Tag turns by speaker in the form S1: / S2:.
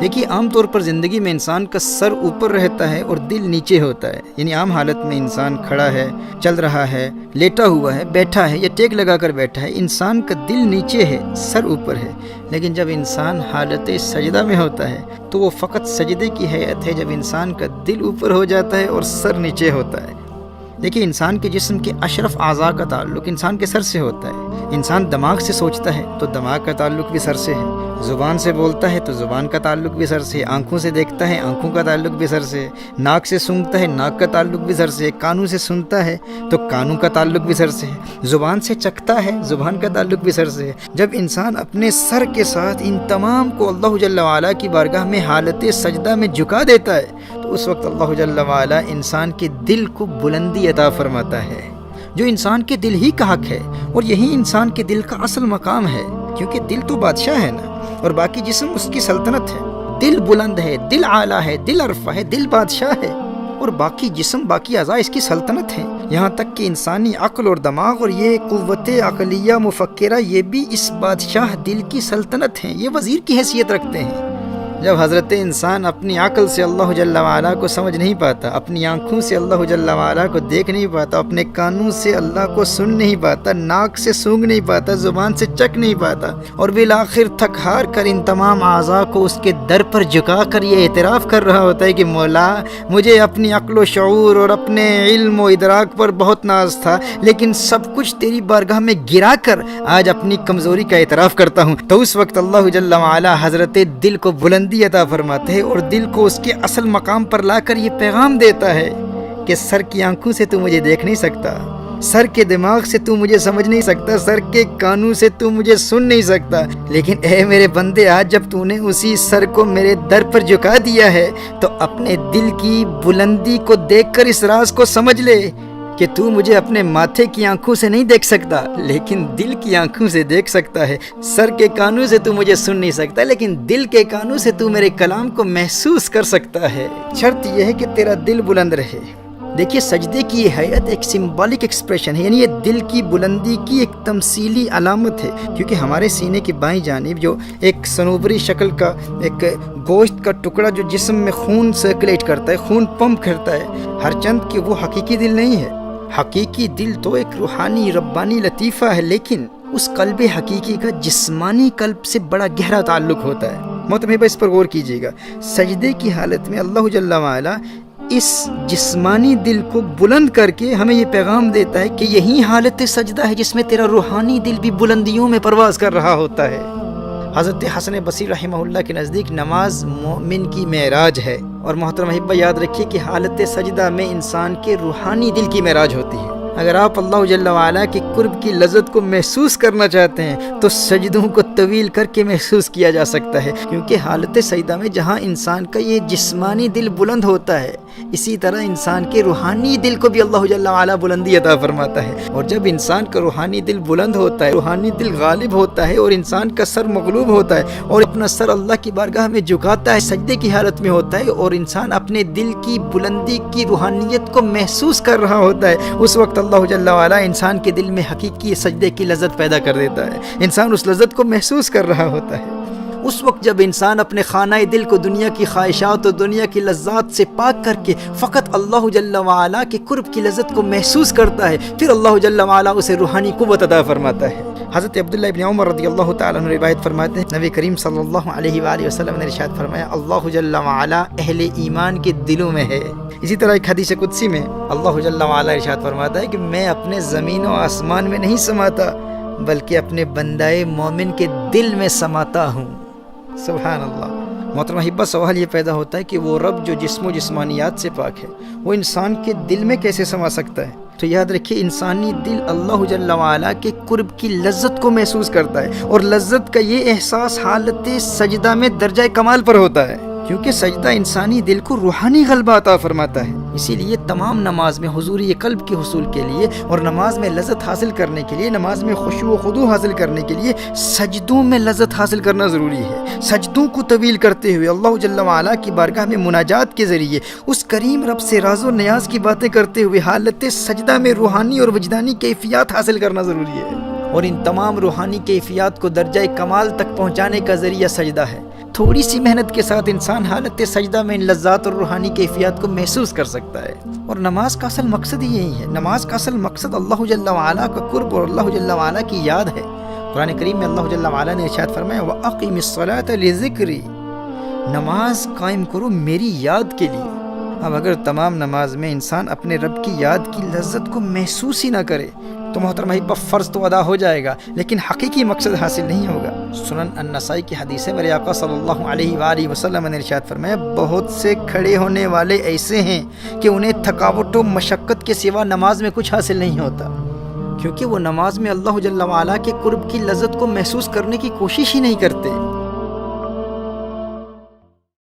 S1: دیکھیے عام طور پر زندگی میں انسان کا سر اوپر رہتا ہے اور دل نیچے ہوتا ہے، یعنی عام حالت میں انسان کھڑا ہے، چل رہا ہے، لیٹا ہوا ہے، بیٹھا ہے یا ٹیک لگا کر بیٹھا ہے، انسان کا دل نیچے ہے، سر اوپر ہے۔ لیکن جب انسان حالت سجدہ میں ہوتا ہے تو وہ فقط سجدے کی حیت ہے جب انسان کا دل اوپر ہو جاتا ہے اور سر نیچے ہوتا ہے۔ دیکھیے انسان کے جسم کے اشرف اعضاء کا تعلق انسان کے سر سے ہوتا ہے۔ انسان دماغ سے سوچتا ہے تو دماغ کا تعلق بھی سر سے ہے، زبان سے بولتا ہے تو زبان کا تعلق بھی سر سے ہے، آنکھوں سے دیکھتا ہے، آنکھوں کا تعلق بھی سر سے ہے، ناک سے سونگھتا ہے، ناک کا تعلق بھی سر سے ہے، کانوں سے سنتا ہے تو کانوں کا تعلق بھی سر سے ہے، زبان سے چکھتا ہے، زبان کا تعلق بھی سر سے ہے۔ جب انسان اپنے سر کے ساتھ ان تمام کو اللہ جل وعلا کی بارگاہ میں حالت سجدہ میں جھکا دیتا ہے تو اس وقت اللہ جل وعلا انسان کے دل کو بلندی عطا فرماتا ہے، جو انسان کے دل ہی کا حق ہے، اور یہی انسان کے دل کا اصل مقام ہے، کیونکہ دل تو بادشاہ ہے نا، اور باقی جسم اس کی سلطنت ہے۔ دل بلند ہے، دل اعلیٰ ہے، دل عرفہ ہے، دل بادشاہ ہے، اور باقی جسم، باقی اعضاء اس کی سلطنت ہیں۔ یہاں تک کہ انسانی عقل اور دماغ اور یہ قوت عقلیہ مفکرہ یہ بھی اس بادشاہ دل کی سلطنت ہیں، یہ وزیر کی حیثیت رکھتے ہیں۔ جب حضرت انسان اپنی عقل سے اللہ جل وعلا کو سمجھ نہیں پاتا، اپنی آنکھوں سے اللہ جل وعلا کو دیکھ نہیں پاتا، اپنے کانوں سے اللہ کو سن نہیں پاتا، ناک سے سونگھ نہیں پاتا، زبان سے چکھ نہیں پاتا، اور بالآخر تھک ہار کر ان تمام اعضاء کو اس کے در پر جھکا کر یہ اعتراف کر رہا ہوتا ہے کہ مولا مجھے اپنی عقل و شعور اور اپنے علم و ادراک پر بہت ناز تھا، لیکن سب کچھ تیری بارگاہ میں گرا کر آج اپنی کمزوری کا اعتراف کرتا ہوں، تو اس وقت اللہ جل وعلا حضرت دل کو بلندی عطا فرماتے ہیں اور دل کو اس کے اصل مقام پر لا کر یہ پیغام دیتا ہے کہ سر کی آنکھوں سے تو مجھے دیکھ نہیں سکتا، سر کے دماغ سے تو مجھے سمجھ نہیں سکتا، سر کے کانوں سے تو مجھے سن نہیں سکتا، لیکن اے میرے بندے آج جب تو نے اسی سر کو میرے در پر جھکا دیا ہے تو اپنے دل کی بلندی کو دیکھ کر اس راز کو سمجھ لے کہ تو مجھے اپنے ماتھے کی آنکھوں سے نہیں دیکھ سکتا لیکن دل کی آنکھوں سے دیکھ سکتا ہے، سر کے کانوں سے تو مجھے سن نہیں سکتا لیکن دل کے کانوں سے تو میرے کلام کو محسوس کر سکتا ہے، شرط یہ ہے کہ تیرا دل بلند رہے۔ دیکھیے سجدے کی یہ حیت ایک سمبولک ایکسپریشن ہے، یعنی یہ دل کی بلندی کی ایک تمثیلی علامت ہے، کیونکہ ہمارے سینے کی بائیں جانب جو ایک صنوبری شکل کا ایک گوشت کا ٹکڑا جو جسم میں خون سرکولیٹ کرتا ہے، خون پمپ کرتا ہے، ہر چند کہ وہ حقیقی دل نہیں ہے۔ حقیقی دل تو ایک روحانی ربانی لطیفہ ہے، لیکن اس قلب حقیقی کا جسمانی قلب سے بڑا گہرا تعلق ہوتا ہے۔ محترم اس پر غور کیجیے گا، سجدے کی حالت میں اللہ جل وعلا اس جسمانی دل کو بلند کر کے ہمیں یہ پیغام دیتا ہے کہ یہی حالت سجدہ ہے جس میں تیرا روحانی دل بھی بلندیوں میں پرواز کر رہا ہوتا ہے۔ حضرت حسن بصری رحمہ اللہ کے نزدیک نماز مومن کی معراج ہے، اور محترم احبہ یاد رکھیے کہ حالت سجدہ میں انسان کے روحانی دل کی معراج ہوتی ہے۔ اگر آپ اللہ جل وعلا کے قرب کی لذت کو محسوس کرنا چاہتے ہیں تو سجدوں کو طویل کر کے محسوس کیا جا سکتا ہے، کیونکہ حالت سجدہ میں جہاں انسان کا یہ جسمانی دل بلند ہوتا ہے اسی طرح انسان کے روحانی دل کو بھی اللہ جل وعلا بلندی عطا فرماتا ہے، اور جب انسان کا روحانی دل بلند ہوتا ہے، روحانی دل غالب ہوتا ہے اور انسان کا سر مغلوب ہوتا ہے اور اپنا سر اللہ کی بارگاہ میں جھکاتا ہے، سجدے کی حالت میں ہوتا ہے اور انسان اپنے دل کی بلندی کی روحانیت کو محسوس کر رہا ہوتا ہے، اس وقت اللہ جل وعلا انسان کے دل میں حقیقی سجدے کی لذت پیدا کر دیتا ہے، انسان اس لذت کو محسوس کر رہا ہوتا ہے۔ اس وقت جب انسان اپنے خانہ دل کو دنیا کی خواہشات اور دنیا کی لذات سے پاک کر کے فقط اللہ جل وعلا کے قرب کی لذت کو محسوس کرتا ہے، پھر اللہ جل وعلا اسے روحانی قوت عطا فرماتا ہے۔ حضرت عبداللہ ابن عمر رضی اللہ تعالیٰ عنہ روایت فرماتے ہیں، نبی کریم صلی اللہ علیہ وآلہ وسلم نے ارشاد فرمایا، اللہ جل وعلا اہل ایمان کے دلوں میں ہے۔ اسی طرح ایک حدیث قدسی میں اللہ جل وعلا ارشاد فرماتا ہے کہ میں اپنے زمین و آسمان میں نہیں سماتا بلکہ اپنے بندائے مومن کے دل میں سماتا ہوں۔ سبحان اللہ۔ محترم احبہ سوال یہ پیدا ہوتا ہے کہ وہ رب جو جسم و جسمانیات سے پاک ہے وہ انسان کے دل میں کیسے سما سکتا ہے؟ تو یاد رکھیے انسانی دل اللہ جل وعلا کے قرب کی لذت کو محسوس کرتا ہے، اور لذت کا یہ احساس حالت سجدہ میں درجہ کمال پر ہوتا ہے، کیونکہ سجدہ انسانی دل کو روحانی غلبہ عطا فرماتا ہے۔ اسی لیے تمام نماز میں حضوری قلب کے حصول کے لیے اور نماز میں لذت حاصل کرنے کے لیے، نماز میں خشوع و خضوع حاصل کرنے کے لیے سجدوں میں لذت حاصل کرنا ضروری ہے۔ سجدوں کو طویل کرتے ہوئے اللہ جل وعلا کی بارگاہ میں مناجات کے ذریعے اس کریم رب سے راز و نیاز کی باتیں کرتے ہوئے حالت سجدہ میں روحانی اور وجدانی کیفیات حاصل کرنا ضروری ہے، اور ان تمام روحانی کیفیات کو درجہ کمال تک پہنچانے کا ذریعہ سجدہ ہے۔ تھوڑی سی محنت کے ساتھ انسان حالت سجدہ میں ان لذات اور روحانی کیفیات کو محسوس کر سکتا ہے۔ اور نماز کا اصل مقصد ہی یہی ہے، نماز کا اصل مقصد اللہ جل وعلا کا قرب اور اللہ جل وعلا کی یاد ہے۔ قرآن کریم میں اللہ جل وعلا نے ارشاد فرمایا وَأَقِمِ الصَّلَاةَ لِذِكْرِي، نماز قائم کرو میری یاد کے لیے۔ اب اگر تمام نماز میں انسان اپنے رب کی یاد کی لذت کو محسوس ہی نہ کرے تو محترم بھائی فرض تو ادا ہو جائے گا لیکن حقیقی مقصد حاصل نہیں ہوگا۔ سنن النسائی کی حدیث ہے، میرے آقا صلی اللہ علیہ وآلہ وسلم نے ارشاد فرمایا بہت سے کھڑے ہونے والے ایسے ہیں کہ انہیں تھکاوٹ و مشقت کے سوا نماز میں کچھ حاصل نہیں ہوتا، کیونکہ وہ نماز میں اللہ جل وعلا کے قرب کی لذت کو محسوس کرنے کی کوشش ہی نہیں کرتے۔